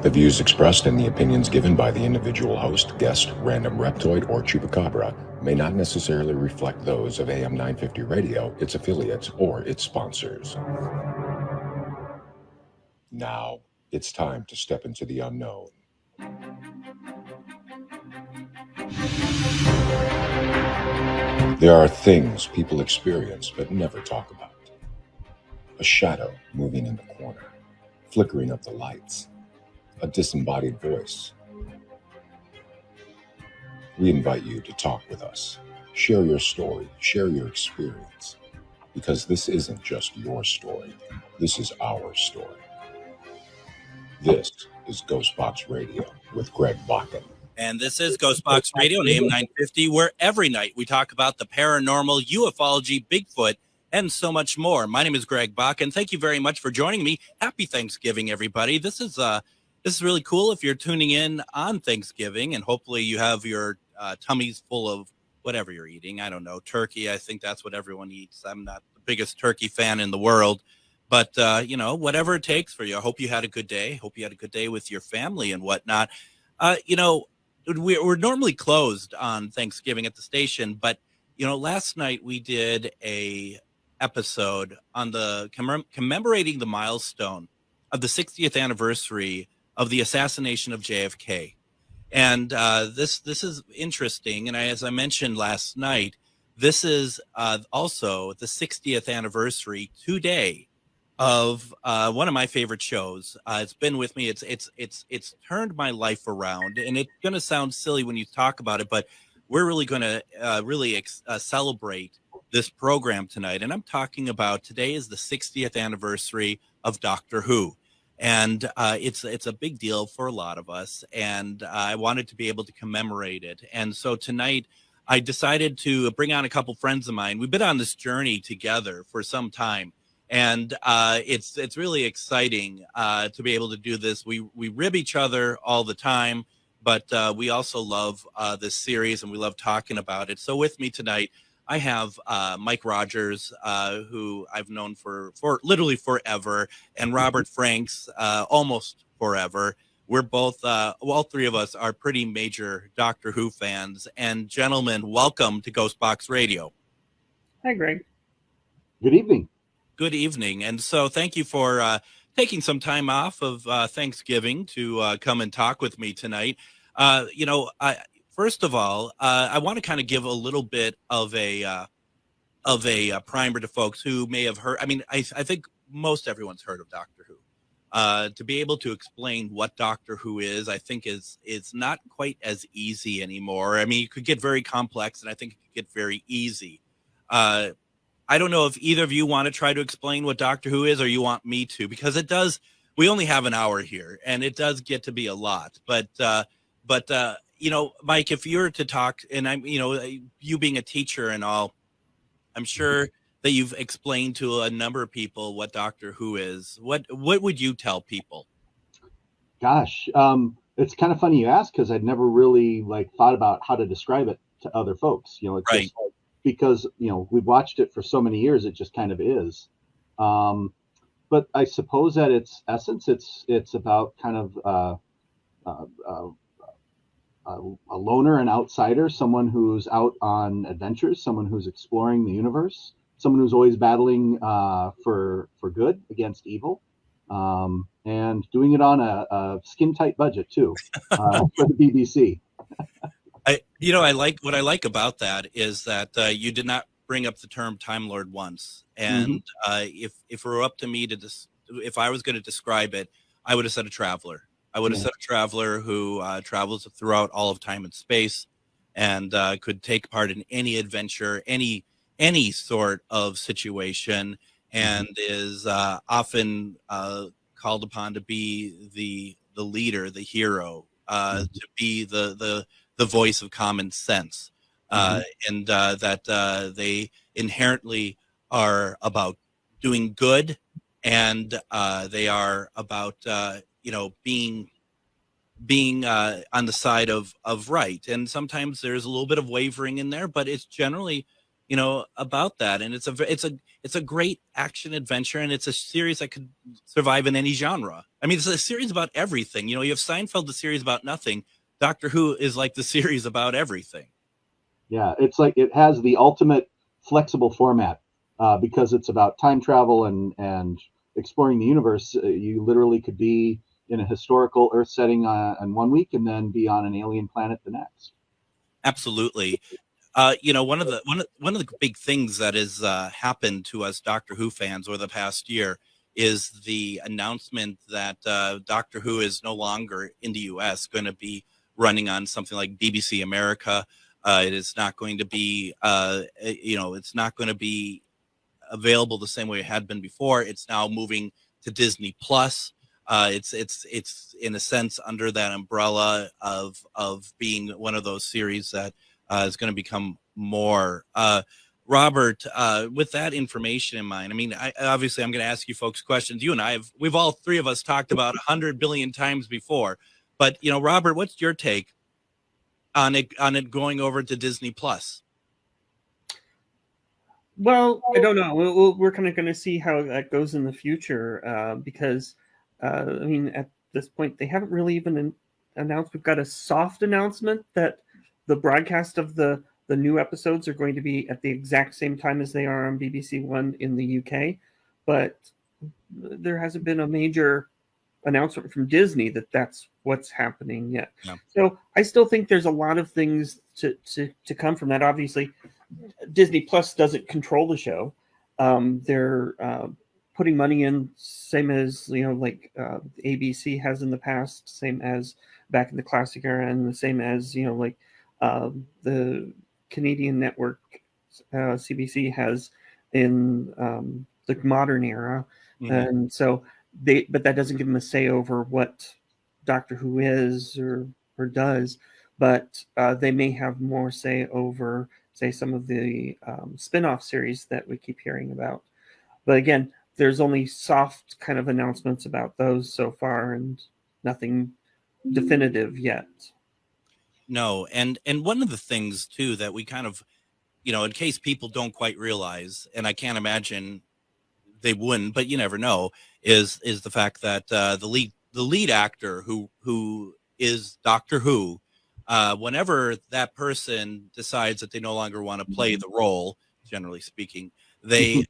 The views expressed and the opinions given by the individual host, guest, random reptoid, or chupacabra may not necessarily reflect those of AM 950 Radio, its affiliates, or its sponsors. Now, it's time to step into the unknown. There are things people experience but never talk about. A shadow moving in the corner, flickering of the lights, a disembodied voice. We invite you to talk with us. Share your story, share your experience, because this isn't just your story. This is our story. This is Ghostbox Radio with Greg Bakken. And this is Ghostbox Radio on AM 950, where every night we talk about the paranormal, ufology, Bigfoot, and so much more. My name is Greg Bakken. Thank you very much for joining me. Happy Thanksgiving, everybody. This is really cool if you're tuning in on Thanksgiving, and hopefully you have your tummies full of whatever you're eating. I don't know, turkey. I think that's what everyone eats. I'm not the biggest turkey fan in the world, but whatever it takes for you. I hope you had a good day. Hope you had a good day with your family and whatnot. We're normally closed on Thanksgiving at the station, but last night we did a episode on the commemorating the milestone of the 60th anniversary of the assassination of JFK. And this is interesting. And as I mentioned last night, this is also the 60th anniversary today of one of my favorite shows. It's been with me. It's turned my life around, and it's going to sound silly when you talk about it, but we're really going to celebrate this program tonight. And I'm talking about today is the 60th anniversary of Doctor Who. And it's a big deal for a lot of us, and I wanted to be able to commemorate it. And so tonight I decided to bring on a couple friends of mine. We've been on this journey together for some time, and it's really exciting to be able to do this. We rib each other all the time, but we also love this series, and we love talking about it. So with me tonight, I have Mike Rogers, who I've known for literally forever, and Robert Franks, almost forever. We're both, all three of us are pretty major Doctor Who fans. And gentlemen, welcome to Ghostbox Radio. Hi, Greg. Good evening. Good evening. And so thank you for taking some time off of Thanksgiving to come and talk with me tonight. First of all, I want to kind of give a little bit of a primer to folks who may have heard. I mean, I think most everyone's heard of Doctor Who. To be able to explain what Doctor Who is, I think is not quite as easy anymore. I mean, it could get very complex, and I think it could get very easy. I don't know if either of you want to try to explain what Doctor Who is, or you want me to, because it does. We only have an hour here, and it does get to be a lot. But Mike, if you were to talk, and I'm, you being a teacher and all, I'm sure that you've explained to a number of people what Doctor Who is. What would you tell people? Gosh, it's kind of funny you ask, because I'd never really thought about how to describe it to other folks. It's right. Just because we've watched it for so many years, it just kind of is. But I suppose at its essence, it's about kind of a loner, an outsider, someone who's out on adventures, someone who's exploring the universe, someone who's always battling for good against evil, and doing it on a skin-tight budget too, for the BBC. I like about that is that you did not bring up the term Time Lord once, and if it were up to me if I was going to describe it, I would have said a traveler. I would have said a traveler who travels throughout all of time and space, and could take part in any adventure, any sort of situation, and is often called upon to be the leader, the hero, to be the voice of common sense, and that they inherently are about doing good, and they are about being on the side of right. And sometimes there's a little bit of wavering in there, but it's generally about that. And it's a great action adventure, and it's a series that could survive in any genre. I mean, it's a series about everything. You have Seinfeld, the series about nothing. Doctor Who is like the series about everything. Yeah, it's like it has the ultimate flexible format because it's about time travel and exploring the universe. You literally could be in a historical Earth setting on 1 week and then be on an alien planet the next. Absolutely. One of the big things that has happened to us Doctor Who fans over the past year is the announcement that Doctor Who is no longer in the U.S. going to be running on something like BBC America. It is not going to be, it's not going to be available the same way it had been before. It's now moving to Disney Plus. It's in a sense under that umbrella of being one of those series that is going to become more. Robert, with that information in mind, I mean, obviously I'm going to ask you folks questions. You and we've all three of us talked about 100 billion times before, but Robert, what's your take on it going over to Disney Plus? Well, I don't know. We're kind of going to see how that goes in the future because, I mean, at this point, they haven't really even announced. We've got a soft announcement that the broadcast of the new episodes are going to be at the exact same time as they are on BBC One in the UK, but there hasn't been a major announcement from Disney that that's what's happening yet. Yeah. So I still think there's a lot of things to come from that. Obviously, Disney Plus doesn't control the show. They're putting money in, same as like ABC has in the past, same as back in the classic era, and the same as like the Canadian network CBC has in the modern era. Mm-hmm. And so but that doesn't give them a say over what Doctor Who is or does, but they may have more say over, say, some of the spin-off series that we keep hearing about. But again, there's only soft kind of announcements about those so far and nothing definitive yet. No, and one of the things too that we kind of, in case people don't quite realize, and I can't imagine they wouldn't, but you never know, is the fact that the lead actor who is Doctor Who, whenever that person decides that they no longer want to play the role, generally speaking, they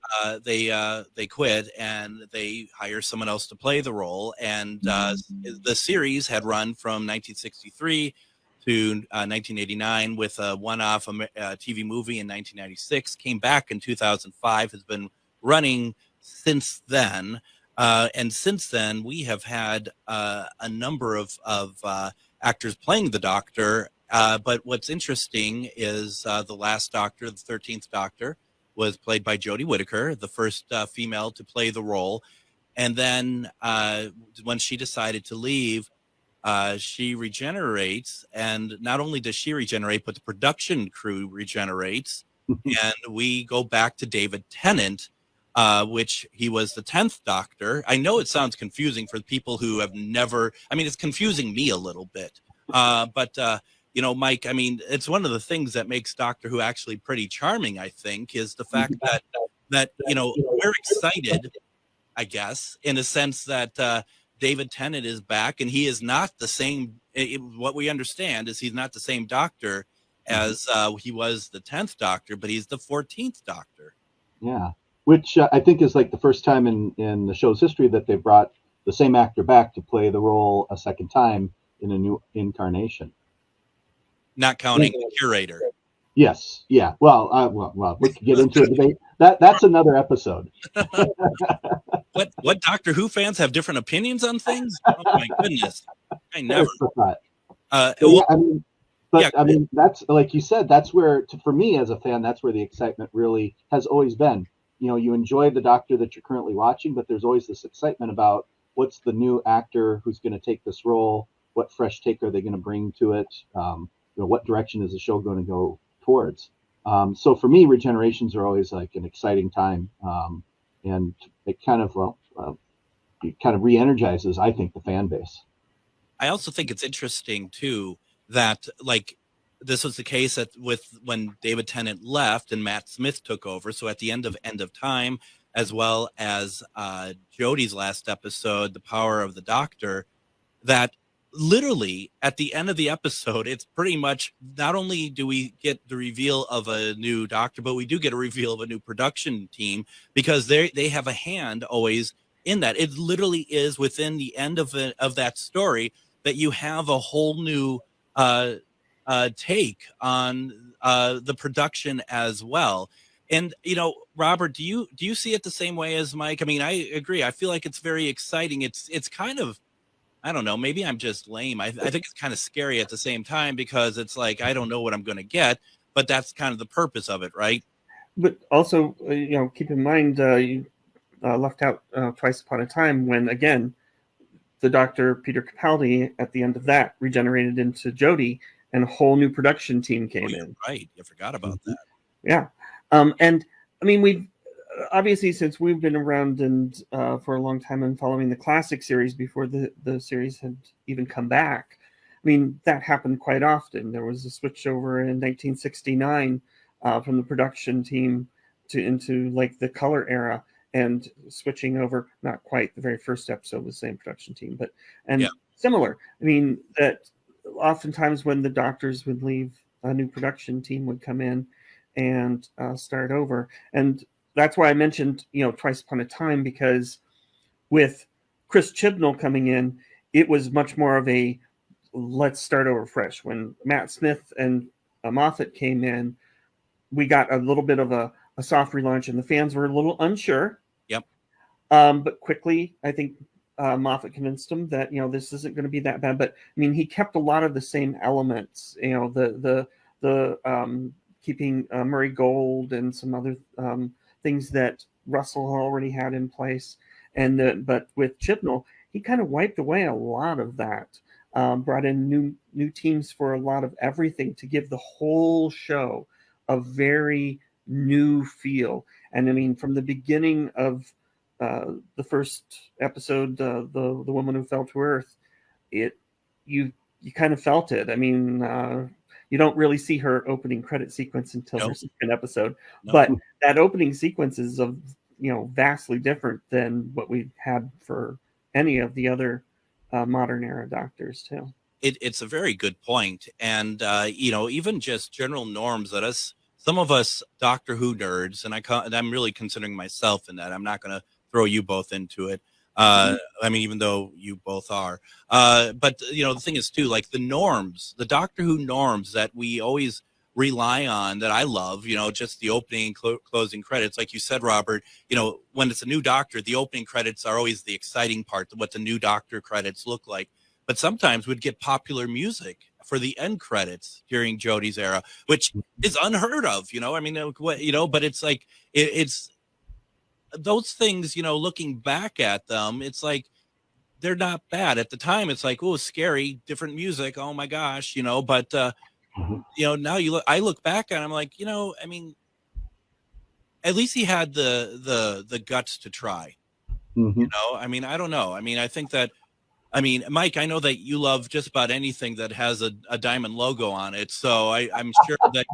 quit and they hire someone else to play the role. And the series had run from 1963 to 1989 with a one-off TV movie in 1996, came back in 2005, has been running since then. And since then, we have had a number of actors playing the Doctor. But what's interesting is the last Doctor, the 13th Doctor, was played by Jodie Whittaker, the first female to play the role. And then when she decided to leave, she regenerates. And not only does she regenerate, but the production crew regenerates. And we go back to David Tennant, which he was the 10th Doctor. I know it sounds confusing for people who have never, I mean, it's confusing me a little bit. But Mike, I mean, it's one of the things that makes Doctor Who actually pretty charming, I think, is the fact that we're excited, I guess, in a sense that David Tennant is back, and he is not the same. What we understand is he's not the same Doctor as he was the 10th Doctor, but he's the 14th Doctor. Yeah, which I think is like the first time in the show's history that they brought the same actor back to play the role a second time in a new incarnation. Not counting the curator. Yes. Yeah. Well, we could get into a debate. That's another episode. What Doctor Who fans have different opinions on things? Oh my goodness! I never. I mean, that's like you said. That's where, for me as a fan, that's where the excitement really has always been. You enjoy the Doctor that you're currently watching, but there's always this excitement about what's the new actor who's going to take this role. What fresh take are they going to bring to it? What direction is the show going to go towards? So for me, regenerations are always like an exciting time, and it kind of re-energizes, I think, the fan base. I also think it's interesting too that, like, this was the case with when David Tennant left and Matt Smith took over. So at the End of Time, as well as Jodie's last episode, The Power of the Doctor, that literally at the end of the episode, it's pretty much not only do we get the reveal of a new doctor, but we do get a reveal of a new production team, because they have a hand always in that. It literally is within the end of that story that you have a whole new take on the production as well. And Robert, do you see it the same way as Mike? I mean, I agree. I feel like it's very exciting. It's kind of, I don't know, maybe I'm just lame. I think it's kind of scary at the same time, because it's like, I don't know what I'm going to get, but that's kind of the purpose of it, right? But also, keep in mind, you left out Twice Upon a Time, when, again, the Dr. Peter Capaldi, at the end of that, regenerated into Jodie, and a whole new production team came in. Right. I forgot about that. Yeah. And I mean, we've obviously, since we've been around and for a long time and following the classic series before the series had even come back, I mean, that happened quite often. There was a switch over in 1969 from the production team into like the color era, and switching over, not quite the very first episode was the same production team, but similar. I mean, that oftentimes when the doctors would leave, a new production team would come in and start over. And that's why I mentioned, Twice Upon a Time, because with Chris Chibnall coming in, it was much more of a let's start over fresh. When Matt Smith and Moffat came in, we got a little bit of a soft relaunch, and the fans were a little unsure. Yep. But quickly, I think Moffat convinced them that this isn't going to be that bad. But I mean, he kept a lot of the same elements. The keeping Murray Gold and some other things that Russell already had in place, but with Chibnall, he kind of wiped away a lot of that. Brought in new teams for a lot of everything to give the whole show a very new feel. And I mean, from the beginning of the first episode, the Woman Who Fell to Earth, you kind of felt it. I mean, you don't really see her opening credit sequence until her second episode, but that opening sequence is vastly different than what we had for any of the other modern era doctors too. It's a very good point. And even just general norms that some of us Doctor Who nerds, and I'm really considering myself in that. I'm not going to throw you both into it. I mean, even though you both are, but the thing is too, like the norms, the Doctor Who norms that we always rely on, that I love, just the opening and closing credits. Like you said, Robert, when it's a new Doctor, the opening credits are always the exciting part, what the new Doctor credits look like. But sometimes we'd get popular music for the end credits during Jodie's era, which is unheard of, I mean, but it's like, it's those things, looking back at them, it's like, they're not bad. At the time, it's like, oh, scary, different music. Oh my gosh, but, now I look back and I'm like, I mean, at least he had the guts to try, I mean, I don't know. I mean, I think that, Mike, I know that you love just about anything that has a diamond logo on it. So I'm sure that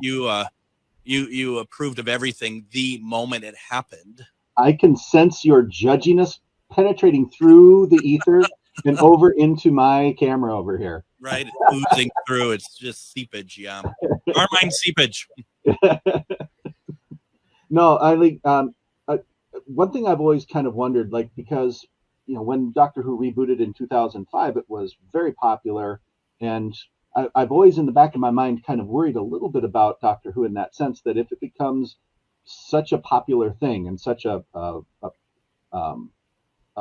you approved of everything the moment it happened. I can sense your judginess penetrating through the ether and over into my camera over here. Right, oozing through. It's just seepage, yeah. Carmine seepage. No, I think one thing I've always kind of wondered, like, because when Doctor Who rebooted in 2005, it was very popular, and I've always in the back of my mind kind of worried a little bit about Doctor Who in that sense, that if it becomes such a popular thing and such a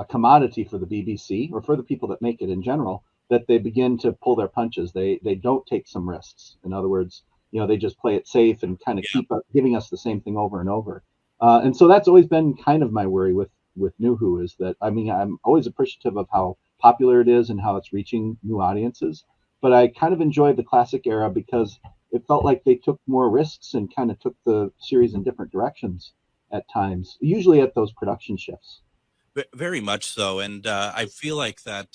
commodity for the BBC or for the people that make it in general, that they begin to pull their punches. They don't take some risks. In other words, they just play it safe and kind of keep giving us the same thing over and over. And so that's always been kind of my worry with New Who, is that, I mean, I'm always appreciative of how popular it is and how it's reaching new audiences. But I kind of enjoyed the classic era because it felt like they took more risks and kind of took the series in different directions at times, usually at those production shifts. Very much so. And I feel like that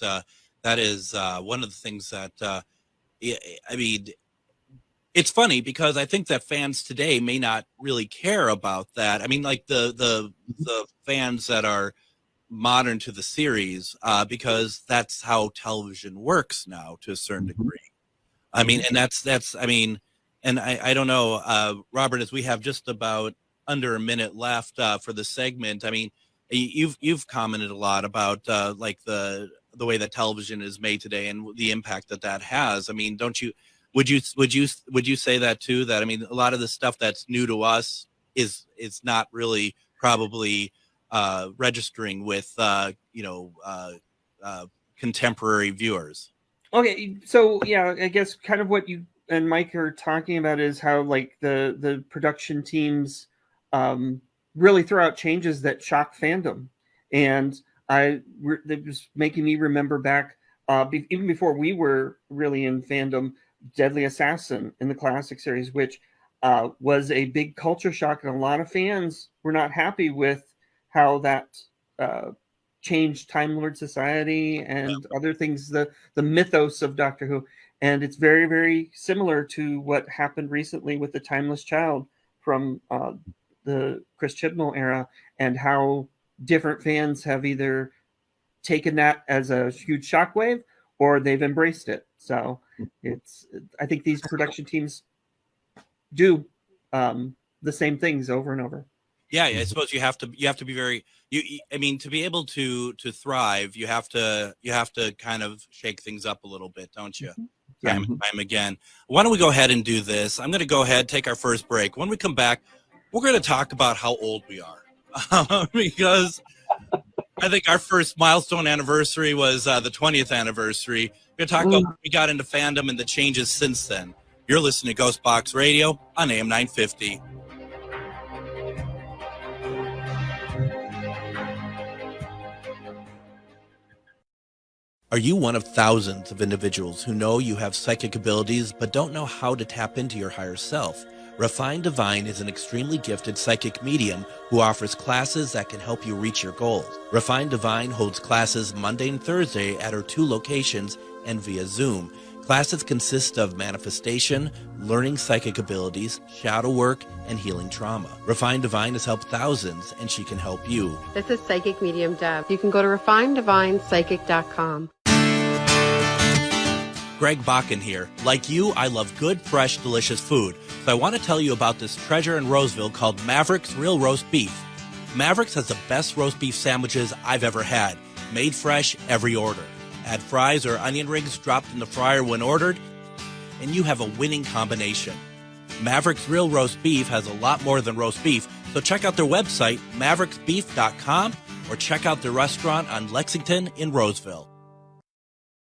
is one of the things that, I mean, it's funny because I think that fans today may not really care about that. I mean, like the fans that are modern to the series, because that's how television works now to a certain degree. I mean, and that's I mean, and I don't know, Robert, as we have just about under a minute left for the segment. I mean, you've commented a lot about like the way that television is made today and the impact that has. I mean, don't you? Would you say that too? That I mean, a lot of the stuff that's new to us is not really probably registering with contemporary viewers. Okay, so yeah, I guess kind of what you and Mike are talking about is how like the production teams really throw out changes that shock fandom, and it was making me remember back even before we were really in fandom, Deadly Assassin in the classic series, which was a big culture shock, and a lot of fans were not happy with how that changed Time Lord Society and other things, the mythos of Doctor Who. And it's very, very similar to what happened recently with the Timeless Child from the Chris Chibnall era, and how different fans have either taken that as a huge shockwave or they've embraced it. So I think these production teams do the same things over and over. Yeah, I suppose you have to be very. I mean, to be able to thrive, you have to kind of shake things up a little bit, don't you? Time and time again. Why don't we go ahead and do this? I'm going to go ahead, take our first break. When we come back, we're going to talk about how old we are, because I think our first milestone anniversary was the 20th anniversary. We're going to talk about when we got into fandom and the changes since then. You're listening to Ghostbox Radio on AM 950. Are you one of thousands of individuals who know you have psychic abilities but don't know how to tap into your higher self? Refined Divine is an extremely gifted psychic medium who offers classes that can help you reach your goals. Refined Divine holds classes Monday and Thursday at her 2 locations and via Zoom. Classes consist of manifestation, learning psychic abilities, shadow work, and healing trauma. Refined Divine has helped thousands, and she can help you. This is Psychic Medium Deb. You can go to refinedivinepsychic.com. Greg Bakken here. Like you, I love good, fresh, delicious food. So I want to tell you about this treasure in Roseville called Maverick's Real Roast Beef. Maverick's has the best roast beef sandwiches I've ever had. Made fresh every order. Add fries or onion rings dropped in the fryer when ordered, and you have a winning combination. Maverick's Real Roast Beef has a lot more than roast beef, so check out their website, mavericksbeef.com, or check out their restaurant on Lexington in Roseville.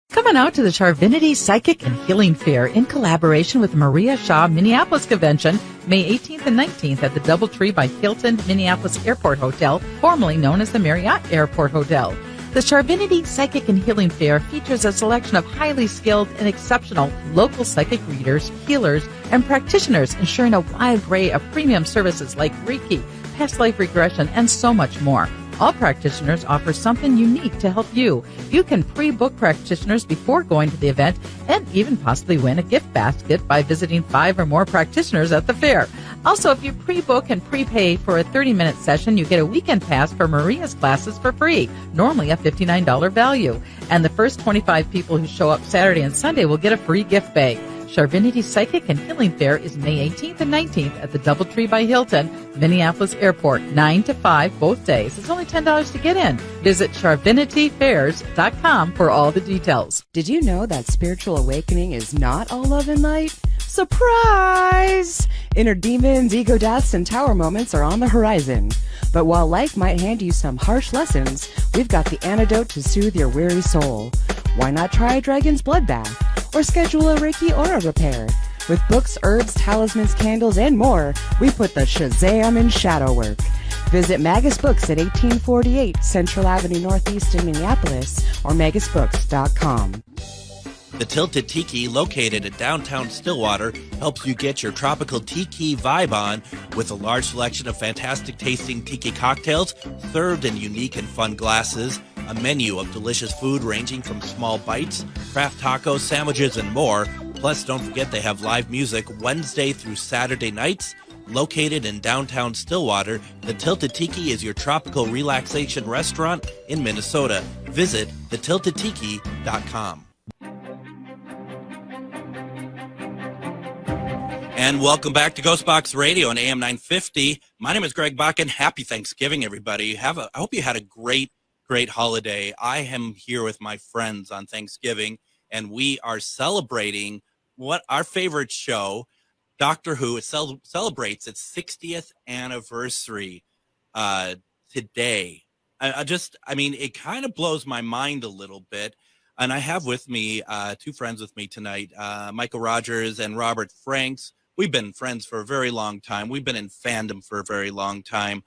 Come on out to the Charvinity Psychic and Healing Fair in collaboration with Maria Shaw Minneapolis Convention, May 18th and 19th at the Doubletree by Hilton Minneapolis Airport Hotel, formerly known as the Marriott Airport Hotel. The Charvinity Psychic and Healing Fair features a selection of highly skilled and exceptional local psychic readers, healers, and practitioners, ensuring a wide array of premium services like Reiki, past life regression, and so much more. All practitioners offer something unique to help you. You can pre-book practitioners before going to the event and even possibly win a gift basket by visiting 5 or more practitioners at the fair. Also, if you pre-book and prepay for a 30-minute session, you get a weekend pass for Maria's classes for free, normally a $59 value. And the first 25 people who show up Saturday and Sunday will get a free gift bag. Charvinity Psychic and Healing Fair is May 18th and 19th at the Doubletree by Hilton, Minneapolis Airport, 9 to 5 both days. It's only $10 to get in. Visit charvinityfairs.com for all the details. Did you know that spiritual awakening is not all love and light? Surprise! Inner demons, ego deaths, and tower moments are on the horizon. But while life might hand you some harsh lessons, we've got the antidote to soothe your weary soul. Why not try a dragon's blood bath? Or schedule a Reiki aura repair? With books, herbs, talismans, candles, and more, we put the Shazam in shadow work. Visit Magus Books at 1848 Central Avenue Northeast in Minneapolis or magusbooks.com. The Tilted Tiki, located in downtown Stillwater, helps you get your tropical tiki vibe on with a large selection of fantastic tasting tiki cocktails served in unique and fun glasses, a menu of delicious food ranging from small bites, craft tacos, sandwiches, and more, Plus, don't forget they have live music Wednesday through Saturday nights. Located in downtown Stillwater, the Tilted Tiki is your tropical relaxation restaurant in Minnesota. Visit thetiltedtiki.com. And welcome back to Ghostbox Radio on AM 950. My name is Greg Bakken. Happy Thanksgiving, everybody. I hope you had a great holiday. I am here with my friends on Thanksgiving, and we are celebrating what our favorite show, Doctor Who. It celebrates its 60th anniversary today. It kind of blows my mind a little bit. And I have with me two friends with me tonight, Michael Rogers and Robert Franks. We've been friends for a very long time. We've been in fandom for a very long time.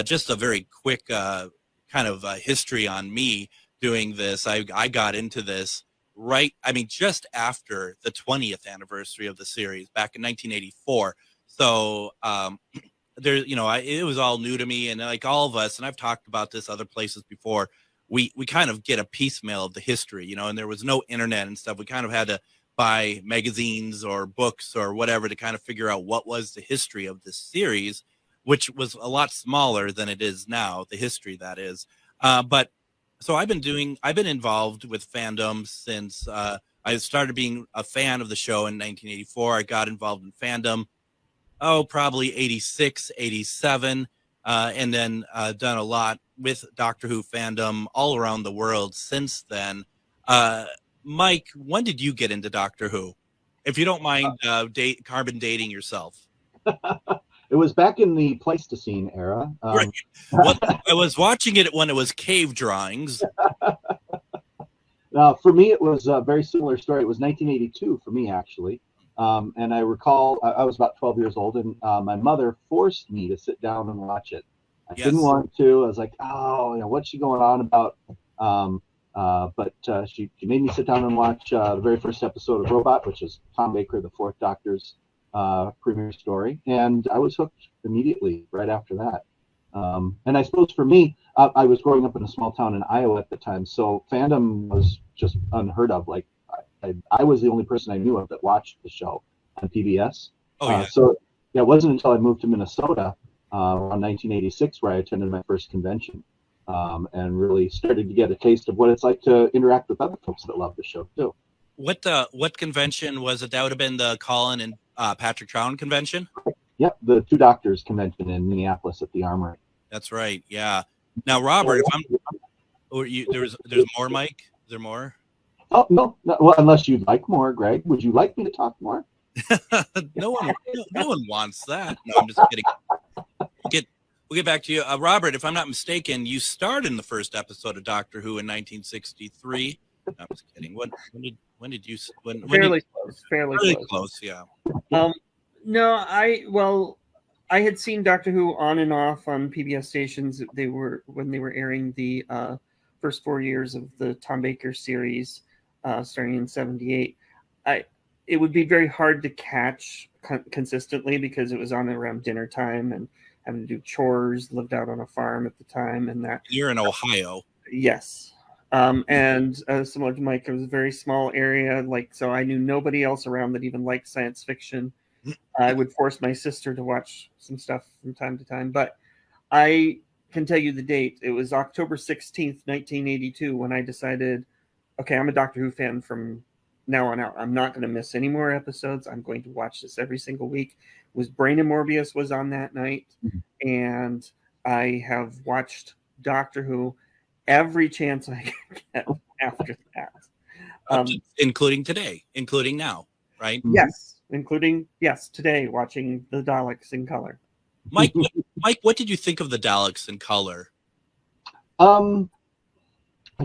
Just a very quick history on me doing this. I got into this just after the 20th anniversary of the series back in 1984. So it was all new to me, and like all of us, and I've talked about this other places before, we kind of get a piecemeal of the history, and there was no internet and stuff. We kind of had to buy magazines or books or whatever to kind of figure out what was the history of this series, which was a lot smaller than it is now, the history that is. So I've been involved with fandom since I started being a fan of the show in 1984. I got involved in fandom, probably 86, 87, and then done a lot with Doctor Who fandom all around the world since then. Mike, when did you get into Doctor Who? If you don't mind carbon dating yourself. It was back in the Pleistocene era. Right. Well, I was watching it when it was cave drawings. For me, it was a very similar story. It was 1982 for me, actually. And I recall I was about 12 years old, and my mother forced me to sit down and watch it. I didn't want to. I was like, what's she going on about? But she made me sit down and watch the very first episode of Robot, which is Tom Baker, the Fourth Doctor's premiere story, and I was hooked immediately right after that. And I suppose for me, I was growing up in a small town in Iowa at the time, so fandom was just unheard of. Like I was the only person I knew of that watched the show on PBS. So it wasn't until I moved to Minnesota around 1986 where I attended my first convention and really started to get a taste of what it's like to interact with other folks that love the show too. What convention was it? That would have been the Colin and Patrick Trown convention? Yep, the Two Doctors convention in Minneapolis at the Armory. That's right. Yeah. Now, Robert, there's more, Mike? Is there more? Oh no. Well, unless you'd like more, Greg. Would you like me to talk more? No one wants that. No, I'm just kidding. We'll get back to you, Robert. If I'm not mistaken, you starred in the first episode of Doctor Who in 1963. No, I'm just kidding. When did you? Fairly close. Yeah. No, I had seen Doctor Who on and off on PBS stations. When they were airing the first 4 years of the Tom Baker series, starting in '78. It would be very hard to catch consistently because it was on around dinner time and having to do chores. Lived out on a farm at the time, and that. You're in Ohio. Yes. And similar to Mike, it was a very small area. So I knew nobody else around that even liked science fiction. I would force my sister to watch some stuff from time to time, but I can tell you the date. It was October 16th, 1982, when I decided, okay, I'm a Doctor Who fan from now on out. I'm not going to miss any more episodes. I'm going to watch this every single week. It was Brain and Morbius was on that night, and I have watched Doctor Who every chance I can get after that. Including today, including now, right? Yes, today, watching the Daleks in color. Mike, what did you think of the Daleks in color? I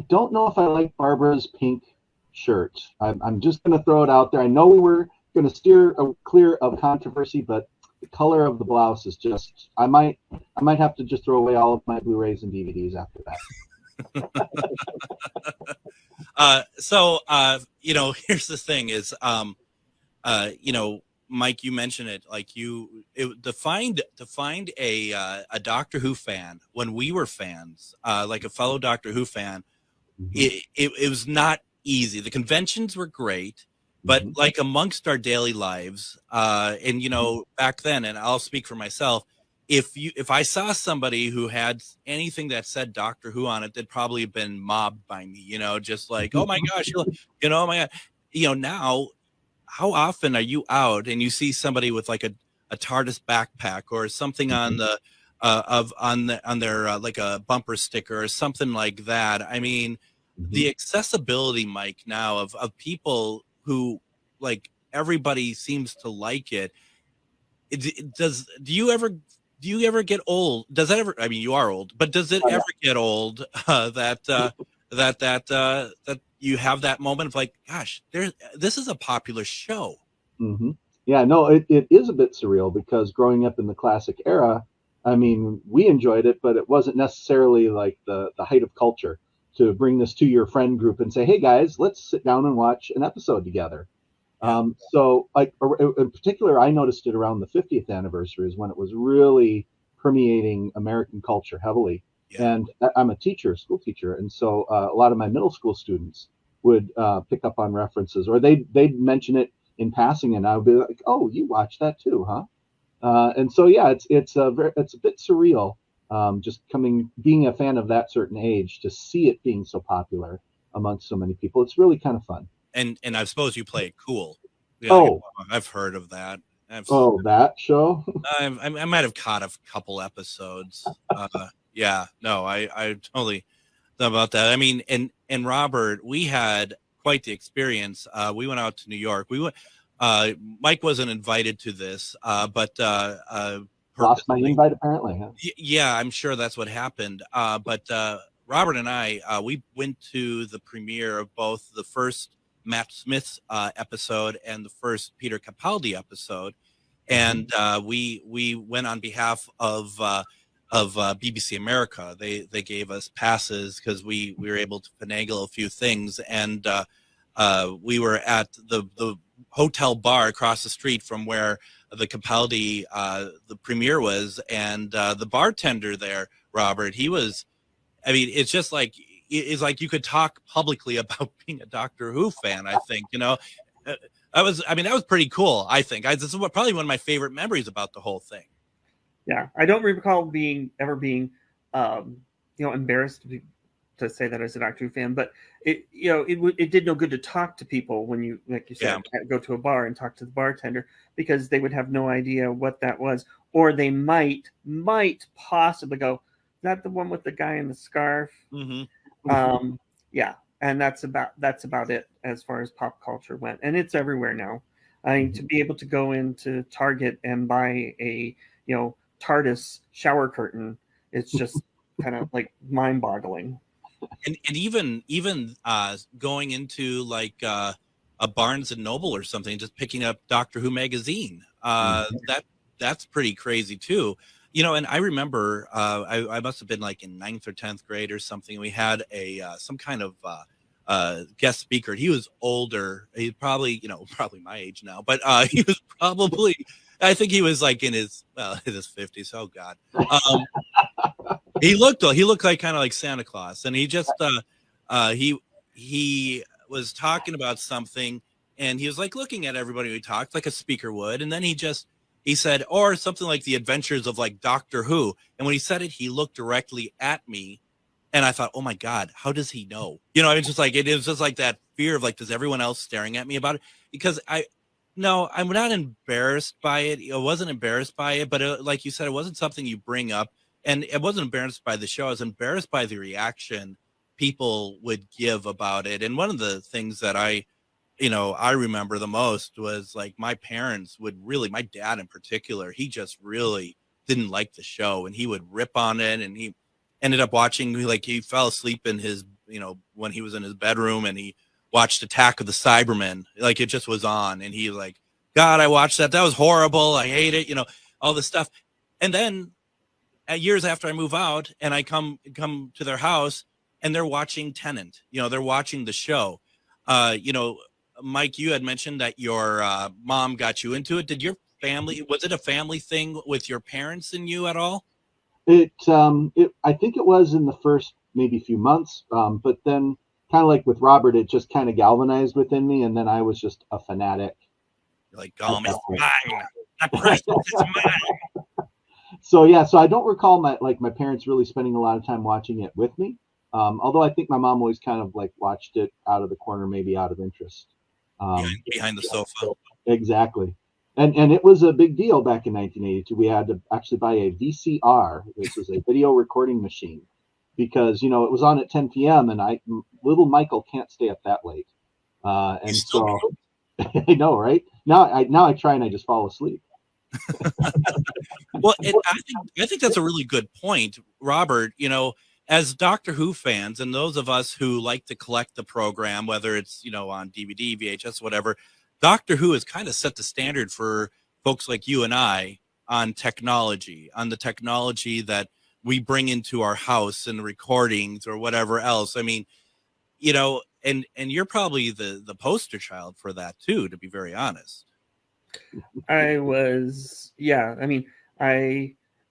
don't know if I like Barbara's pink shirt. I'm just going to throw it out there. I know we were going to steer clear of controversy, but the color of the blouse is just. I might have to just throw away all of my Blu-rays and DVDs after that. Here's the thing is, Mike, you mentioned it, to find a Doctor Who fan when we were fans, like a fellow Doctor Who fan, it was not easy. The conventions were great, But like amongst our daily lives, and you know, back then, and I'll speak for myself, if I saw somebody who had anything that said Doctor Who on it, they'd probably have been mobbed by me, you know, just like, oh my gosh, you know, oh my God. You know, now, how often are you out and you see somebody with like a TARDIS backpack or something on the on their like a bumper sticker or something like that? I mean, the accessibility, Mike, now of people who, like, everybody seems to like it. Do you ever get old? Does that ever, I mean, you are old, but does it ever get old that you have that moment of like, gosh, this is a popular show? Yeah, no, it is a bit surreal because growing up in the classic era, I mean, we enjoyed it, but it wasn't necessarily like the height of culture to bring this to your friend group and say, hey guys, let's sit down and watch an episode together. So like in particular, I noticed it around the 50th anniversary is when it was really permeating American culture heavily. And I'm a teacher, school teacher. And so a lot of my middle school students would pick up on references, or they'd mention it in passing, and I would be like, oh, you watched that too, huh? And so, yeah, it's a bit surreal, just being a fan of that certain age to see it being so popular amongst so many people. It's really kind of fun. And I suppose you play it cool. Yeah, I've heard of that. That show? I might have caught a couple episodes. Yeah, no, I totally know about that. I mean, and Robert, we had quite the experience. We went out to New York. We went. Mike wasn't invited to this, but lost my invite apparently. Huh? Yeah, I'm sure that's what happened. But Robert and I, we went to the premiere of both the first Matt Smith's episode and the first Peter Capaldi episode, and we went on behalf of BBC America. They gave us passes because we were able to finagle a few things, and we were at the hotel bar across the street from where the Capaldi the premiere was, and the bartender there, Robert, he was, I mean, it's just like, it's like you could talk publicly about being a Doctor Who fan. I think, you know, that was pretty cool. I think this is probably one of my favorite memories about the whole thing. Yeah, I don't recall ever being embarrassed to say that as a Doctor Who fan, but it did no good to talk to people when you, like you said, go to a bar and talk to the bartender, because they would have no idea what that was, or they might possibly go, "Is that the one with the guy in the scarf?" Yeah, and that's about it as far as pop culture went, and it's everywhere now. I mean, to be able to go into Target and buy a TARDIS shower curtain, it's just kind of like mind-boggling. And even going into like a Barnes and Noble or something, just picking up Doctor Who magazine, that's pretty crazy too. You know, and I remember I must have been like in 9th or 10th grade or something. We had some kind of guest speaker. He was older. He's probably my age now, but he was probably, I think he was like in his 50s. Oh God. He looked like kind of like Santa Claus, and he just he was talking about something, and he was like looking at everybody who talked like a speaker would, and then he said, or something like the adventures of like Doctor Who, and when he said it, he looked directly at me, and I thought, oh my God, how does he know? You know, it's just like, it is just like that fear of like, does everyone else staring at me about it? Because I'm not embarrassed by it. I wasn't embarrassed by it, but like you said, it wasn't something you bring up. And it wasn't embarrassed by the show. I was embarrassed by the reaction people would give about it. And one of the things that I remember the most was like my parents would really, my dad in particular, he just really didn't like the show, and he would rip on it. And he ended up watching, like, he fell asleep in his, when he was in his bedroom, and he watched Attack of the Cybermen. Like, it just was on. And he was like, God, I watched that. That was horrible. I hate it. All this stuff. And then, years after I move out and I come to their house, and they're watching Tenant, they're watching the show. Mike, you had mentioned that your mom got you into it. Did your family, was it a family thing with your parents and you at all? I think it was in the first maybe few months, but then kind of like with Robert, it just kind of galvanized within me, and then I was just a fanatic. You're like, it's mine. That precious is mine. So yeah, so I don't recall my parents really spending a lot of time watching it with me. Although I think my mom always kind of like watched it out of the corner, maybe out of interest. Behind the sofa. Exactly. And it was a big deal back in 1982. We had to actually buy a VCR, which was a video recording machine, because it was on at 10 p.m. and little Michael can't stay up that late. And so I know, right? Now I try and I just fall asleep. Well, I think that's a really good point, Robert. As Doctor Who fans, and those of us who like to collect the program, whether it's on DVD, VHS, whatever, Doctor Who has kind of set the standard for folks like you and I on technology, on the technology that we bring into our house and recordings or whatever else. I mean, and you're probably the poster child for that too, to be very honest. I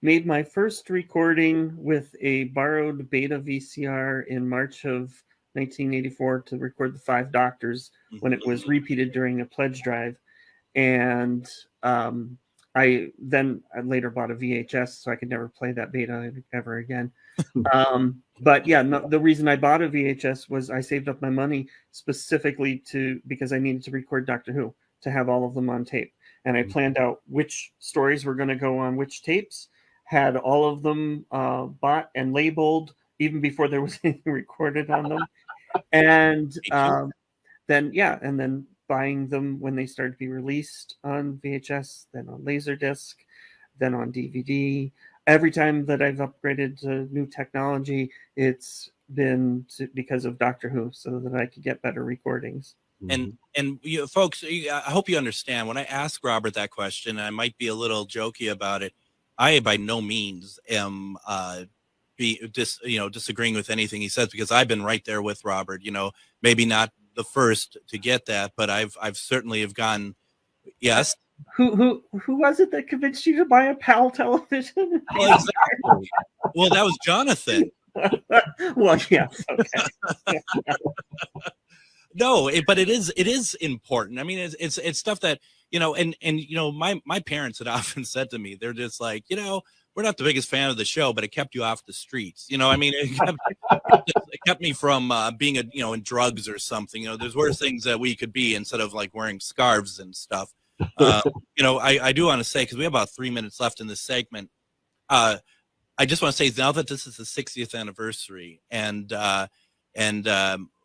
made my first recording with a borrowed beta VCR in March of 1984 to record the 5 Doctors when it was repeated during a pledge drive. And I later bought a VHS, so I could never play that beta ever again. But yeah, the reason I bought a VHS was I saved up my money specifically because I needed to record Doctor Who, to have all of them on tape. And I planned out which stories were going to go on which tapes, had all of them bought and labeled even before there was anything recorded on them. And then buying them when they started to be released on VHS, then on Laserdisc, then on DVD. Every time that I've upgraded to new technology, it's been because of Doctor Who, so that I could get better recordings. And folks, I hope you understand when I ask Robert that question, I might be a little jokey about it. I by no means am disagreeing with anything he says, because I've been right there with Robert. Maybe not the first to get that, but I've certainly have gone. Yes. Who was it that convinced you to buy a PAL television? Well, exactly. Well, that was Jonathan. Well, yeah. Okay. No, but it is important. I mean, it's stuff that my parents had often said to me. They're just like, we're not the biggest fan of the show, but it kept you off the streets. I mean, it kept me from being in drugs or something. There's worse things that we could be instead of like wearing scarves and stuff. I do want to say, because we have about 3 minutes left in this segment, I just want to say, now that this is the 60th anniversary, and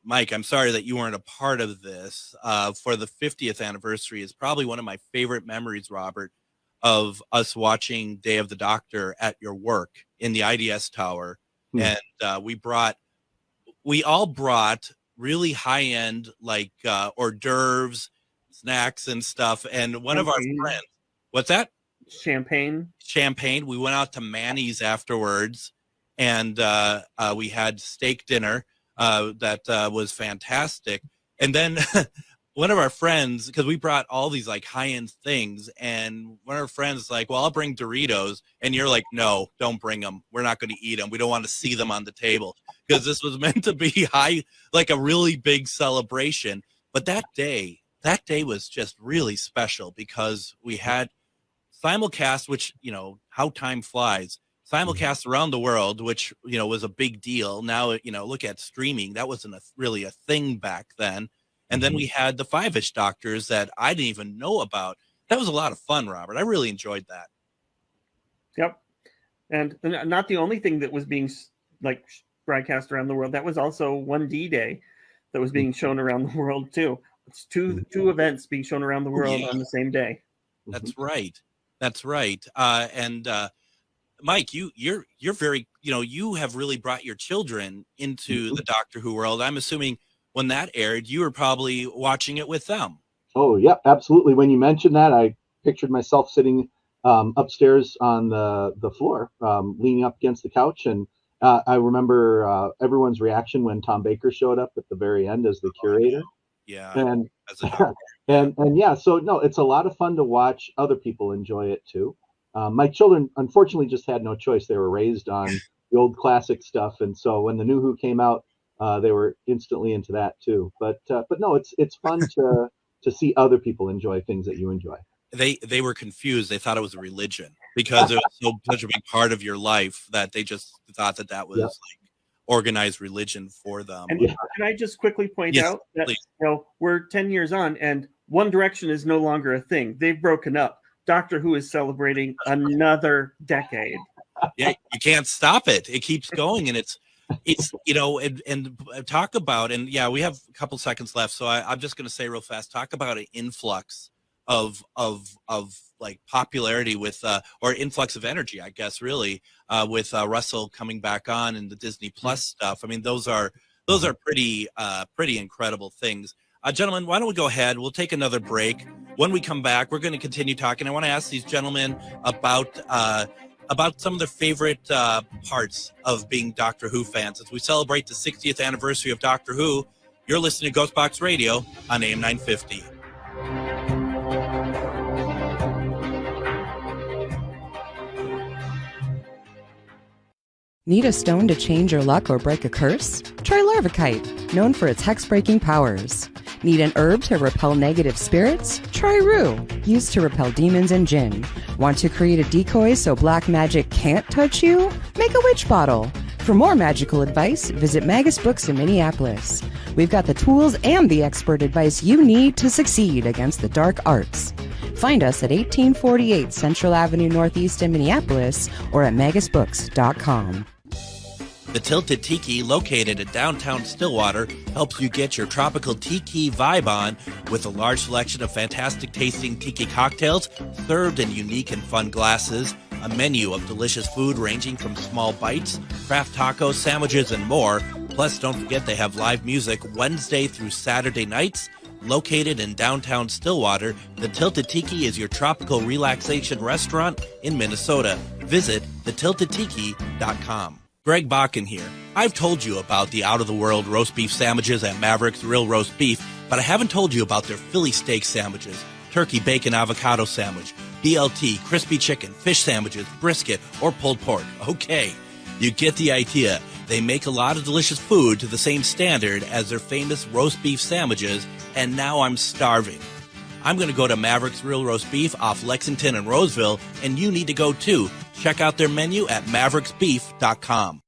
Mike, I'm sorry that you weren't a part of this. For the 50th anniversary is probably one of my favorite memories, Robert, of us watching Day of the Doctor at your work in the IDS tower. And we all brought really high end, like hors d'oeuvres, snacks and stuff. And one of our friends, what's that? Champagne. We went out to Manny's afterwards, and we had steak dinner. That was fantastic. And then one of our friends, because we brought all these like high-end things, and one of our friends like, well, I'll bring Doritos. And you're like, no, don't bring them. We're not going to eat them. We don't want to see them on the table, because this was meant to be like a really big celebration. But that day was just really special, because we had simulcast, which, how time flies. Simulcast around the world, which, was a big deal. Now, look at streaming. That wasn't really a thing back then. And then we had the 5-ish Doctors that I didn't even know about. That was a lot of fun, Robert. I really enjoyed that. Yep. And not the only thing that was being like broadcast around the world. That was also 1D Day that was being shown around the world too. It's two events being shown around the world on the same day. That's right. And Mike, you're very, you have really brought your children into the Doctor Who world. I'm assuming when that aired, you were probably watching it with them. Oh, yeah, absolutely. When you mentioned that, I pictured myself sitting upstairs on the floor, leaning up against the couch. And I remember everyone's reaction when Tom Baker showed up at the very end as the curator. Yeah. And yeah, so no, it's a lot of fun to watch other people enjoy it too. My children, unfortunately, just had no choice. They were raised on the old classic stuff. And so when the new Who came out, they were instantly into that too. But no, it's fun to see other people enjoy things that you enjoy. They were confused. They thought it was a religion because it was such a big part of your life that they just thought that was like organized religion for them. And can I just quickly point out that we're 10 years on and One Direction is no longer a thing. They've broken up. Doctor Who is celebrating another decade. Yeah, you can't stop it. It keeps going, and it's and talk about, and we have a couple seconds left, so I'm just going to say real fast. Talk about an influx of like popularity with or influx of energy, I guess, really, with Russell coming back on and the Disney Plus stuff. I mean, those are pretty incredible things. Gentlemen, why don't we go ahead? We'll take another break. When we come back, we're going to continue talking. I want to ask these gentlemen about some of their favorite parts of being Doctor Who fans. As we celebrate the 60th anniversary of Doctor Who, you're listening to Ghostbox Radio on AM 950. Need a stone to change your luck or break a curse? Try Larvikite, known for its hex-breaking powers. Need an herb to repel negative spirits? Try Rue, used to repel demons and jinn. Want to create a decoy so black magic can't touch you? Make a witch bottle. For more magical advice, visit Magus Books in Minneapolis. We've got the tools and the expert advice you need to succeed against the dark arts. Find us at 1848 Central Avenue Northeast in Minneapolis or at magusbooks.com. The Tilted Tiki, located in downtown Stillwater, helps you get your tropical tiki vibe on with a large selection of fantastic tasting tiki cocktails served in unique and fun glasses, a menu of delicious food ranging from small bites, craft tacos, sandwiches, and more. Plus, don't forget they have live music Wednesday through Saturday nights. Located in downtown Stillwater, the Tilted Tiki is your tropical relaxation restaurant in Minnesota. Visit thetiltedtiki.com. Greg Bakken here. I've told you about the out-of-the-world roast beef sandwiches at Maverick's Real Roast Beef, but I haven't told you about their Philly steak sandwiches, turkey bacon avocado sandwich, BLT, crispy chicken, fish sandwiches, brisket, or pulled pork. Okay, you get the idea. They make a lot of delicious food to the same standard as their famous roast beef sandwiches, and now I'm starving. I'm going to go to Maverick's Real Roast Beef off Lexington and Roseville, and you need to go too. Check out their menu at mavericksbeef.com.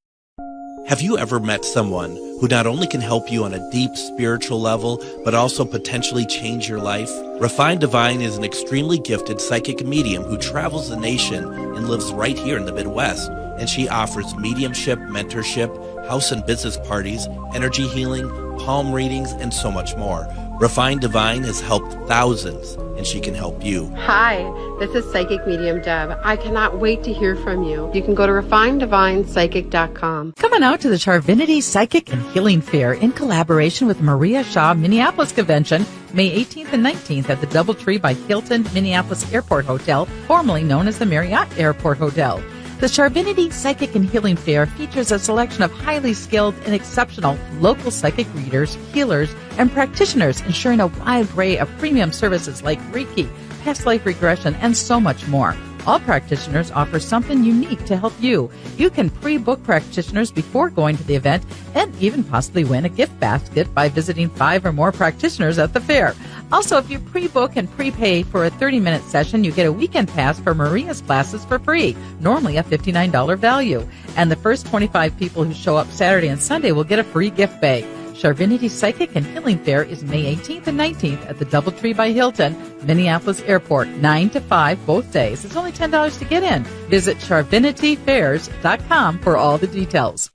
Have you ever met someone who not only can help you on a deep spiritual level, but also potentially change your life? Refined Divine is an extremely gifted psychic medium who travels the nation and lives right here in the Midwest. And she offers mediumship, mentorship, house and business parties, energy healing, palm readings, and so much more. Refined Divine has helped thousands, and she can help you. Hi, this is Psychic Medium Deb. I cannot wait to hear from you. You can go to refinedivinepsychic.com. Come on out to the Charvinity Psychic and Healing Fair in collaboration with Maria Shaw Minneapolis Convention, May 18th and 19th at the Doubletree by Hilton Minneapolis Airport Hotel, formerly known as the Marriott Airport Hotel. The Charvinity Psychic and Healing Fair features a selection of highly skilled and exceptional local psychic readers, healers, and practitioners, ensuring a wide array of premium services like Reiki, past life regression, and so much more. All practitioners offer something unique to help you. You can pre-book practitioners before going to the event and even possibly win a gift basket by visiting 5 or more practitioners at the fair. Also, if you pre-book and prepay for a 30-minute session, you get a weekend pass for Maria's classes for free, normally a $59 value. And the first 25 people who show up Saturday and Sunday will get a free gift bag. Charvinity Psychic and Healing Fair is May 18th and 19th at the Doubletree by Hilton, Minneapolis Airport, 9 to 5 both days. It's only $10 to get in. Visit charvinityfairs.com for all the details.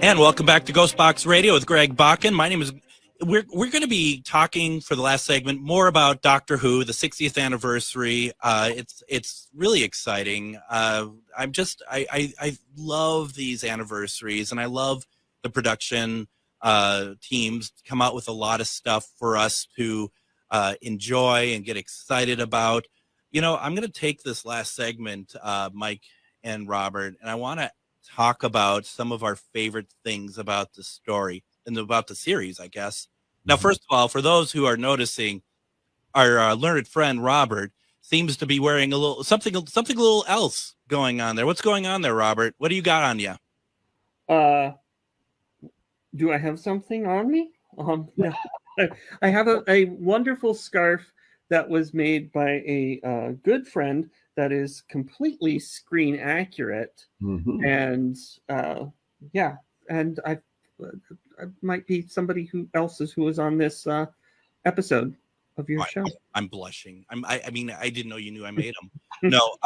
And welcome back to Ghostbox Radio with Greg Bakken. My name is. We're going to be talking for the last segment more about Doctor Who, the 60th anniversary. It's really exciting. I love these anniversaries, and I love the production teams come out with a lot of stuff for us to enjoy and get excited about. You know, I'm going to take this last segment, Mike and Robert, and I want to talk about some of our favorite things about the story and about the series, I guess. Now, first of all, for those who are noticing, our learned friend Robert seems to be wearing a little something a little else going on there. What's going on there, Robert? What do you got on you? Do I have something on me? No. I have a wonderful scarf that was made by a good friend that is completely screen accurate, and and I might be somebody who was on this episode of your show. I'm blushing. I mean, I didn't know you knew I made them. No.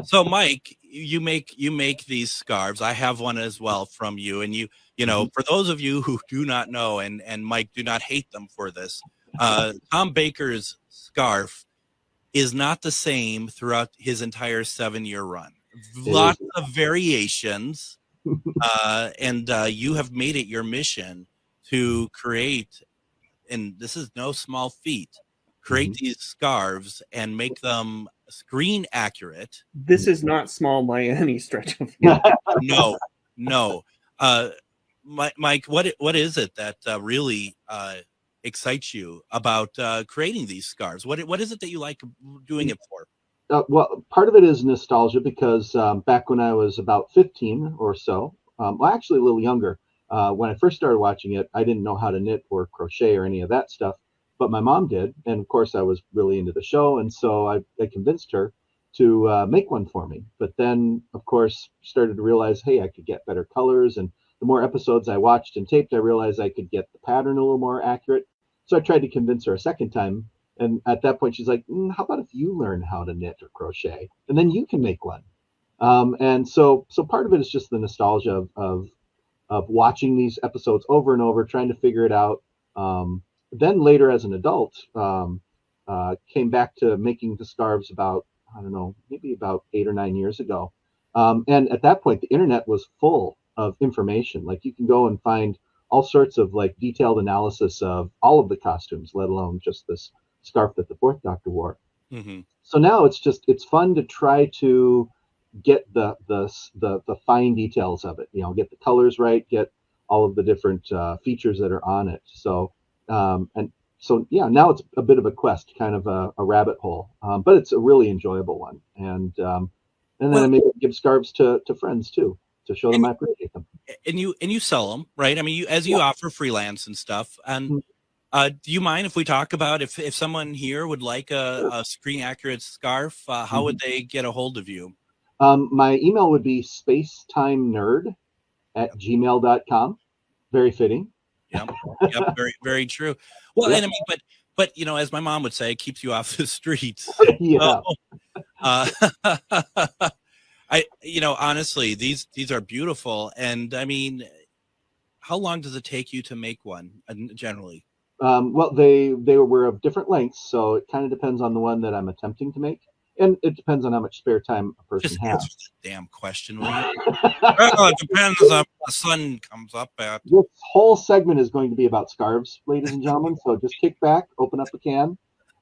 So Mike, you make these scarves. I have one as well from you, and you know, for those of you who do not know, and Mike, do not hate them for this. Tom Baker's scarf is not the same throughout his entire 7-year run. Lots of variations, and you have made it your mission to create, and this is no small feat, create these scarves and make them screen accurate. This is not small by any stretch of the No. Mike, what is it that really excites you about creating these scarves? What is it that you like doing it for? Well, part of it is nostalgia because back when I was about 15 or so, well, actually a little younger, when I first started watching it, I didn't know how to knit or crochet or any of that stuff, but my mom did. And of course, I was really into the show. And so I convinced her to make one for me. But then, of course, started to realize, hey, I could get better colors. And the more episodes I watched and taped, I realized I could get the pattern a little more accurate. So I tried to convince her a second time. And at that point, she's like, how about if you learn how to knit or crochet, and then you can make one? And so part of it is just the nostalgia of watching these episodes over and over, trying to figure it out. Then later as an adult, came back to making the scarves about, I don't know, maybe about 8 or 9 years ago. And at that point, the internet was full of information. Like you can go and find all sorts of like detailed analysis of all of the costumes, let alone just this scarf that the Fourth Doctor wore. So now it's fun to try to get the fine details of it, get the colors right, get all of the different features that are on it. So now it's a bit of a quest, kind of a rabbit hole, but it's a really enjoyable one. And then I maybe give scarves to friends too, to show them I appreciate them. And you sell them, right? I mean, you offer freelance and stuff. And do you mind if we talk about if someone here would like a screen accurate scarf, how would they get a hold of you? My email would be spacetimenerd@gmail.com. Very fitting. Yep, very, very true. Well, and I mean, but as my mom would say, it keeps you off the streets. Yeah. Honestly, these are beautiful. And I mean, how long does it take you to make one generally? Well, they were of different lengths, so it kind of depends on the one that I'm attempting to make, and it depends on how much spare time a person Just has. answer the damn question, will you? Well, it depends on the sun comes up at. This whole segment is going to be about scarves, ladies and gentlemen. So just kick back, open up a can.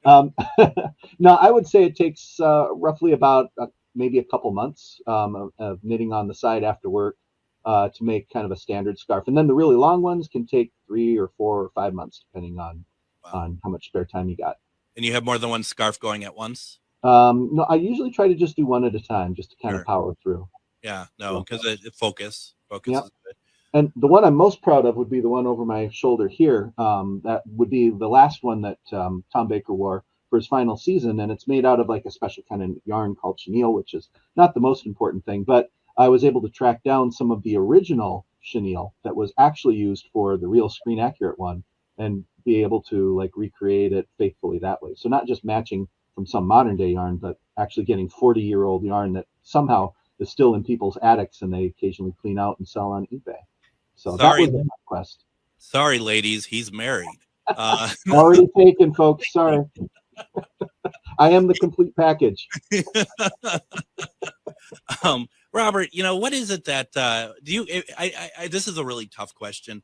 No, I would say it takes roughly about maybe a couple months of knitting on the side after work to make kind of a standard scarf, and then the really long ones can take 3 or 4 or 5 months, depending on how much spare time you got. And you have more than one scarf going at once? No, I usually try to just do one at a time, just to kind of power through. Yeah, no, because it focus is good. And the one I'm most proud of would be the one over my shoulder here. That would be the last one that Tom Baker wore for his final season, and it's made out of like a special kind of yarn called chenille, which is not the most important thing, but I was able to track down some of the original chenille that was actually used for the real screen accurate one and be able to like recreate it faithfully that way. So not just matching from some modern day yarn, but actually getting 40-year-old yarn that somehow is still in people's attics and they occasionally clean out and sell on eBay. So that was my quest. Sorry, ladies, he's married. Already taken, folks. Sorry. I am the complete package. Robert, what is it that do you? This is a really tough question.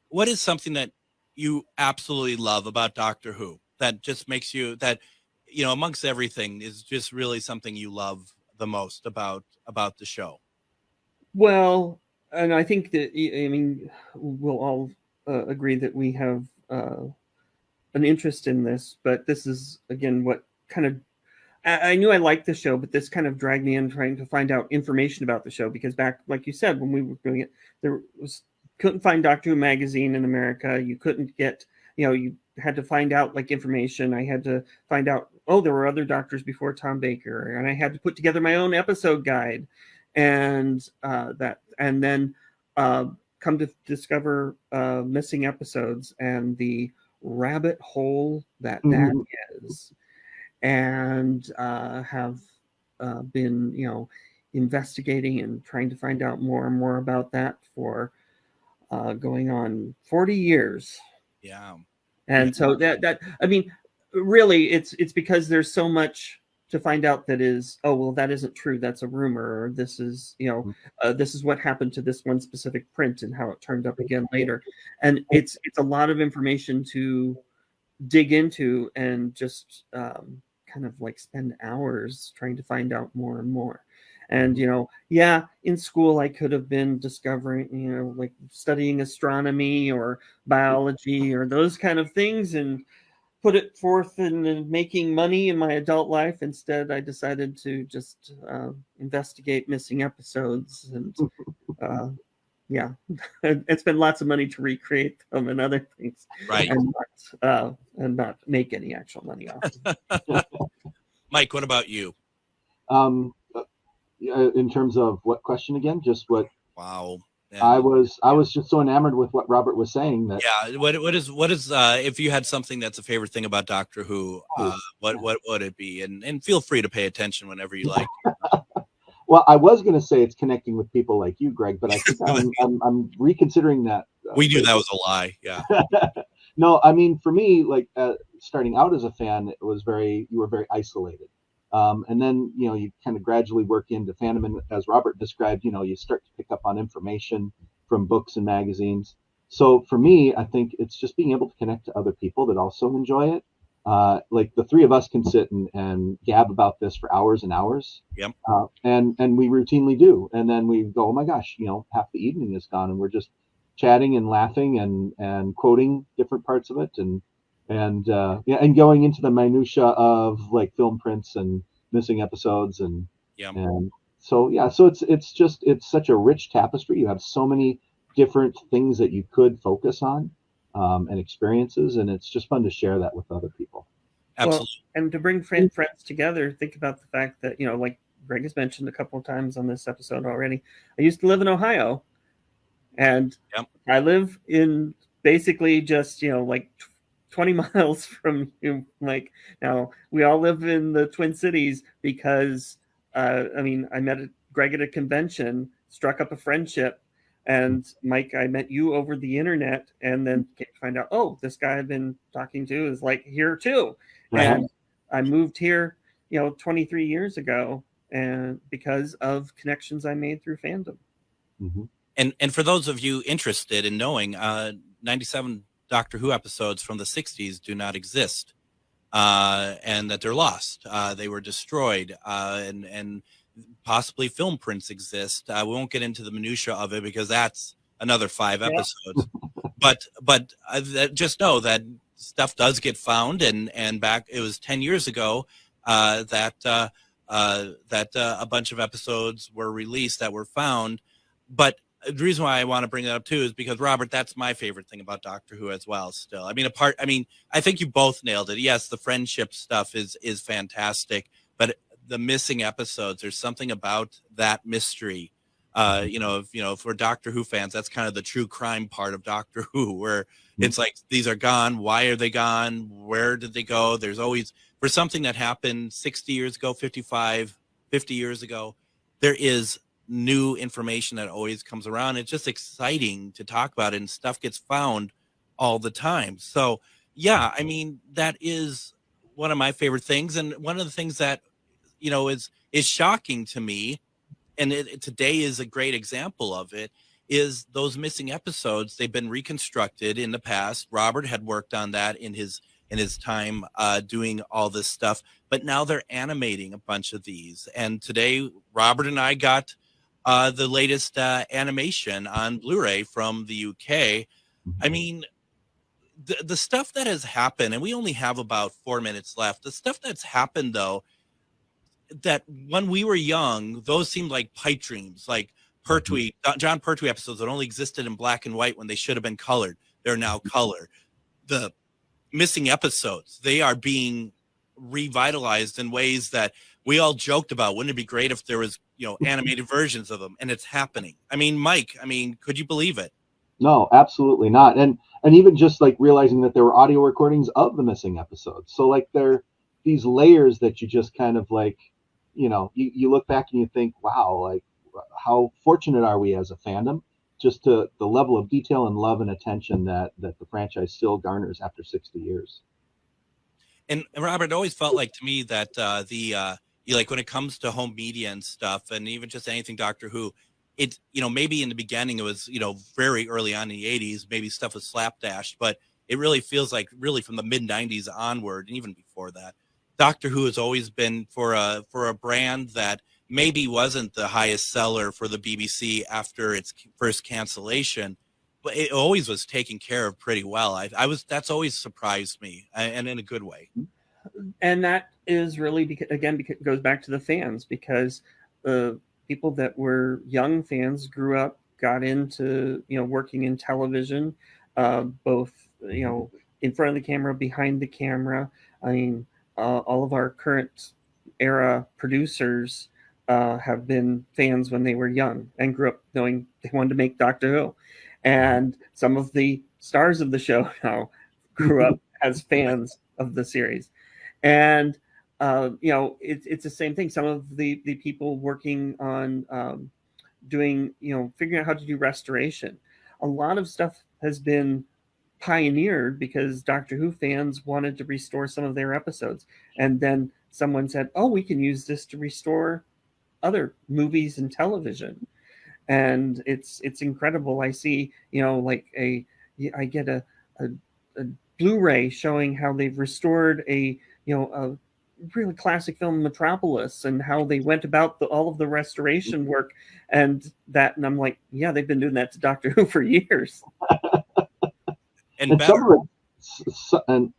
What is something that you absolutely love about Doctor Who that just makes you amongst everything is just really something you love the most about the show? Well, and I think that we'll all agree that we have an interest in this, but this is again what kind of I knew I liked the show, but this kind of dragged me in trying to find out information about the show, because back, like you said, when we were doing it, couldn't find Doctor Who magazine in America. You couldn't get, you had to find out like information. I had to find out, there were other doctors before Tom Baker, and I had to put together my own episode guide, and then come to discover missing episodes and the rabbit hole that is. And have been, investigating and trying to find out more and more about that for going on 40 years. Yeah. And so that I mean, really, it's because there's so much to find out that is, that isn't true. That's a rumor. Or this is, this is what happened to this one specific print and how it turned up again later. And it's a lot of information to dig into and just kind of like spend hours trying to find out more and more. And in school I could have been discovering, like studying astronomy or biology or those kind of things and put it forth in making money in my adult life. Instead, I decided to just investigate missing episodes and and spend lots of money to recreate them and other things, right? And not make any actual money off of it. Mike, what about you? In terms of what question again? Just what? Wow. And I was just so enamored with what Robert was saying that. Yeah. What is if you had something that's a favorite thing about Doctor Who, what would it be? And feel free to pay attention whenever you like. Well, I was going to say it's connecting with people like you, Greg, but I think I'm reconsidering that. We knew that was a lie. Yeah. No, I mean, for me, like starting out as a fan, you were very isolated. And then, you kind of gradually work into fandom. And as Robert described, you start to pick up on information from books and magazines. So for me, I think it's just being able to connect to other people that also enjoy it. Like the three of us can sit and gab about this for hours and hours. Yep. And we routinely do. And then we go, oh my gosh, half the evening is gone and we're just chatting and laughing and quoting different parts of it and going into the minutia of like film prints and missing episodes and so it's such a rich tapestry. You have so many different things that you could focus on and experiences, and it's just fun to share that with other people. Absolutely. Well, and to bring friends together, think about the fact that like Greg has mentioned a couple of times on this episode already, I used to live in Ohio, and I live in basically just like 20 miles from you. Like now we all live in the Twin Cities because I met Greg at a convention, struck up a friendship, and Mike, I met you over the internet, and then came to find out, this guy I've been talking to is like here too. Right. And I moved here 23 years ago, and because of connections I made through fandom. Mm-hmm. And for those of you interested in knowing, 97 Doctor Who episodes from the 60s do not exist, and that they're lost. They were destroyed, and possibly film prints exist. We won't get into the minutia of it because that's another 5 episodes. But just know that stuff does get found, and back it was 10 years ago that a bunch of episodes were released that were found, but. The reason why I want to bring that up too is because, Robert, that's my favorite thing about Doctor Who as well. Still, I think you both nailed it. Yes, the friendship stuff is fantastic, but the missing episodes, there's something about that mystery. If we're Doctor Who fans, that's kind of the true crime part of Doctor Who, where it's like, these are gone. Why are they gone? Where did they go? There's always, for something that happened 60 years ago, 50 years ago, there is new information that always comes around. It's just exciting to talk about it, and stuff gets found all the time. So that is one of my favorite things, and one of the things that is shocking to me, and today is a great example of it, is those missing episodes. They've been reconstructed in the past. Robert had worked on that in his time doing all this stuff, but now they're animating a bunch of these, and today Robert and I got the latest animation on Blu-ray from the UK. I mean, the stuff that has happened, and we only have about 4 minutes left. The stuff that's happened, though, that when we were young, those seemed like pipe dreams, like Pertwee, John Pertwee episodes that only existed in black and white when they should have been colored. They're now color. The missing episodes, they are being revitalized in ways that we all joked about. Wouldn't it be great if there was, animated versions of them? And it's happening. I mean, Mike, could you believe it? No, absolutely not. And even just like realizing that there were audio recordings of the missing episodes. So like they're these layers that you just kind of like, you look back and you think, wow, like how fortunate are we as a fandom, just to the level of detail and love and attention that the franchise still garners after 60 years. And Robert, it always felt like to me that like when it comes to home media and stuff, and even just anything Doctor Who, it, maybe in the beginning it was, very early on in the 80s, maybe stuff was slapdash, but it really feels like really from the mid 90s onward, and even before that, Doctor Who has always been for a brand that maybe wasn't the highest seller for the BBC after its first cancellation, but it always was taken care of pretty well. That's always surprised me, and in a good way. And that is really, because it goes back to the fans, because people that were young fans grew up, got into, working in television, both, in front of the camera, behind the camera. I mean, all of our current era producers have been fans when they were young and grew up knowing they wanted to make Doctor Who. And some of the stars of the show now grew up as fans of the series. And, it's the same thing. Some of the people working on doing, figuring out how to do restoration. A lot of stuff has been pioneered because Doctor Who fans wanted to restore some of their episodes. And then someone said, oh, we can use this to restore other movies and television. And it's incredible. I see, I get a Blu-ray showing how they've restored a really classic film, Metropolis, and how they went about all of the restoration work and I'm like, yeah, they've been doing that to Doctor Who for years. And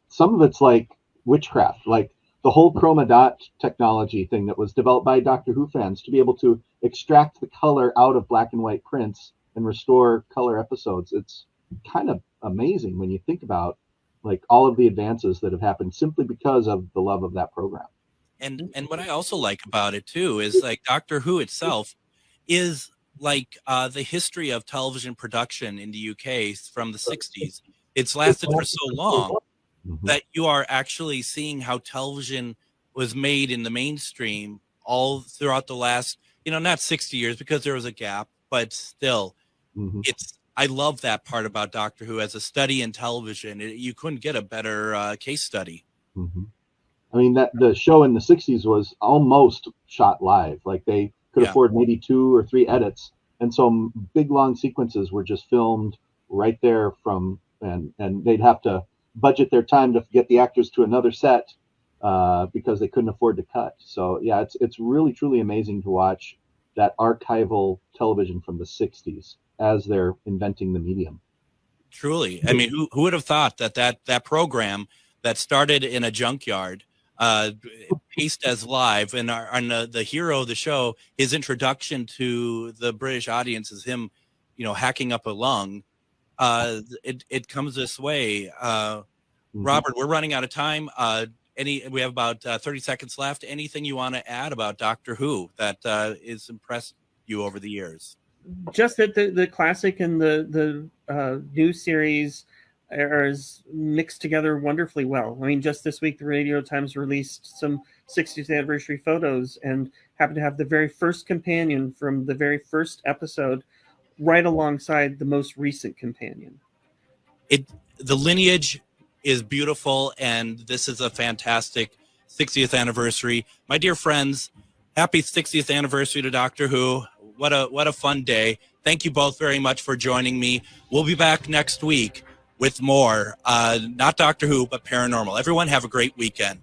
some of it's like witchcraft, like the whole chroma dot technology thing that was developed by Doctor Who fans to be able to extract the color out of black and white prints and restore color episodes. It's kind of amazing when you think about like all of the advances that have happened simply because of the love of that program. And what I also like about it too is like Doctor Who itself is like the history of television production in the UK from the 60s. It's lasted for so long that you are actually seeing how television was made in the mainstream all throughout the last, not 60 years because there was a gap, but still I love that part about Doctor Who as a study in television. You couldn't get a better case study. I mean, that the show in the 60s was almost shot live. Like they could afford maybe 2 or 3 edits. And so big, long sequences were just filmed right there and they'd have to budget their time to get the actors to another set because they couldn't afford to cut. So yeah, it's really, truly amazing to watch that archival television from the 60s as they're inventing the medium. Truly. I mean, who would have thought that program that started in a junkyard, paced as live, and the hero of the show, his introduction to the British audience is him, hacking up a lung. It comes this way. Robert, we're running out of time. We have about 30 seconds left. Anything you want to add about Doctor Who that has impressed you over the years? Just that the classic and the new series is mixed together wonderfully well. I mean, just this week, the Radio Times released some 60th anniversary photos and happened to have the very first companion from the very first episode right alongside the most recent companion. The lineage is beautiful, and this is a fantastic 60th anniversary. My dear friends, happy 60th anniversary to Doctor Who. What a fun day. Thank you both very much for joining me. We'll be back next week with more, not Doctor Who, but paranormal. Everyone have a great weekend.